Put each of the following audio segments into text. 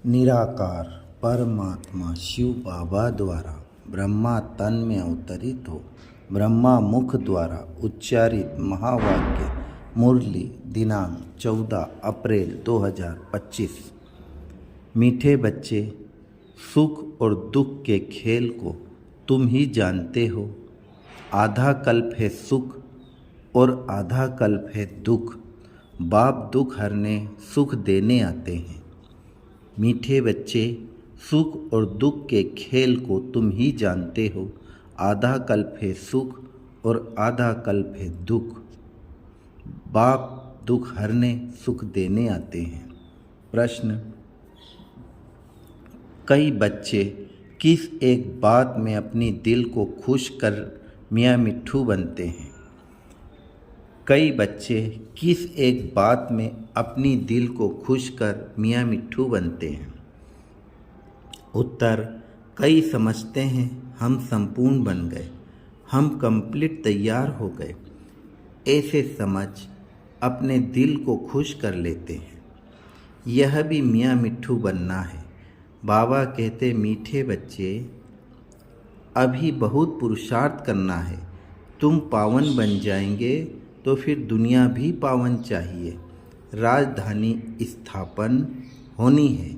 निराकार परमात्मा शिव बाबा द्वारा ब्रह्मा तन में अवतरित हो ब्रह्मा मुख द्वारा उच्चारित महावाक्य मुरली दिनांक 14 अप्रैल 2025। मीठे बच्चे, सुख और दुख के खेल को तुम ही जानते हो। आधा कल्प है सुख और आधा कल्प है दुख। बाप दुख हरने सुख देने आते हैं। मीठे बच्चे, सुख और दुख के खेल को तुम ही जानते हो। आधा कल्प है सुख और आधा कल्प है दुख। बाप दुख हरने सुख देने आते हैं। प्रश्न: कई बच्चे किस एक बात में अपनी दिल को खुश कर मियाँ मिट्ठू बनते हैं? कई बच्चे किस एक बात में अपनी दिल को खुश कर मियाँ मिट्ठू बनते हैं? उत्तर: कई समझते हैं हम संपूर्ण बन गए, हम कंप्लीट तैयार हो गए। ऐसे समझ अपने दिल को खुश कर लेते हैं। यह भी मियाँ मिट्ठू बनना है। बाबा कहते, मीठे बच्चे, अभी बहुत पुरुषार्थ करना है। तुम पावन बन जाएंगे तो फिर दुनिया भी पावन चाहिए। राजधानी स्थापन होनी है,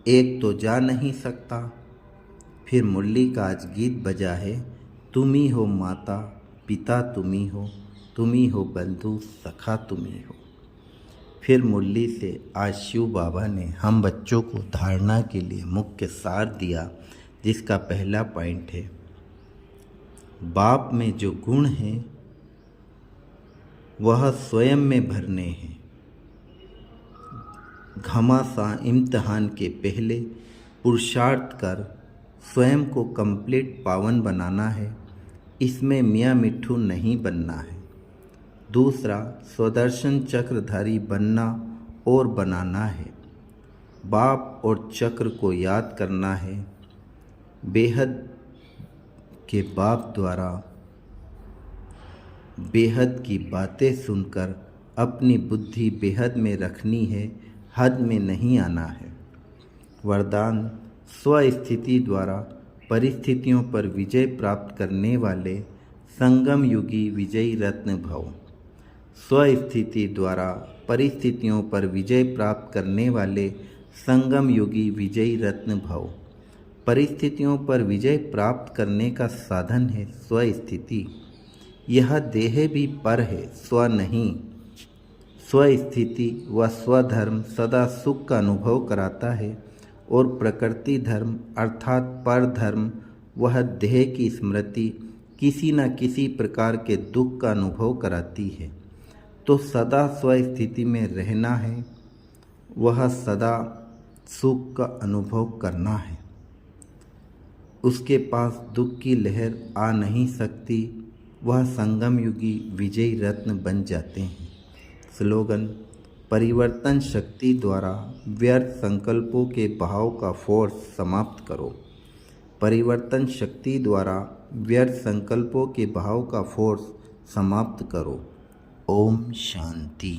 एक तो जा नहीं सकता। फिर मुरली का आज गीत बजा है, तुम ही हो माता पिता, तुम ही हो बंधु सखा, तुम ही हो। फिर मुरली से आज शिव बाबा ने हम बच्चों को धारणा के लिए मुख्य सार दिया, जिसका पहला पॉइंट है, बाप में जो गुण हैं वह स्वयं में भरने हैं। घमासान इम्तिहान के पहले पुरुषार्थ कर स्वयं को कंप्लीट पावन बनाना है। इसमें मियाँ मिट्ठू नहीं बनना है। दूसरा, स्वदर्शन चक्रधारी बनना और बनाना है। बाप और चक्र को याद करना है। बेहद के बाप द्वारा बेहद की बातें सुनकर अपनी बुद्धि बेहद में रखनी है, हद में नहीं आना है। वरदान: स्वस्थिति द्वारा परिस्थितियों पर विजय प्राप्त करने वाले संगम युगी विजयी रत्न भव। स्वस्थिति द्वारा परिस्थितियों पर विजय प्राप्त करने वाले संगम युगी विजयी रत्न भव। परिस्थितियों पर विजय प्राप्त करने का साधन है स्वस्थिति। यह देह भी पर है, स्व नहीं। स्वस्थिति व स्वधर्म सदा सुख का अनुभव कराता है और प्रकृति धर्म अर्थात पर धर्म वह देह की स्मृति किसी न किसी प्रकार के दुख का अनुभव कराती है। तो सदा स्वस्थिति में रहना है, वह सदा सुख का अनुभव करना है। उसके पास दुख की लहर आ नहीं सकती, वह संगम युगी विजयी रत्न बन जाते हैं। स्लोगन: परिवर्तन शक्ति द्वारा व्यर्थ संकल्पों के भाव का फोर्स समाप्त करो। परिवर्तन शक्ति द्वारा व्यर्थ संकल्पों के भाव का फोर्स समाप्त करो। ओम शांति।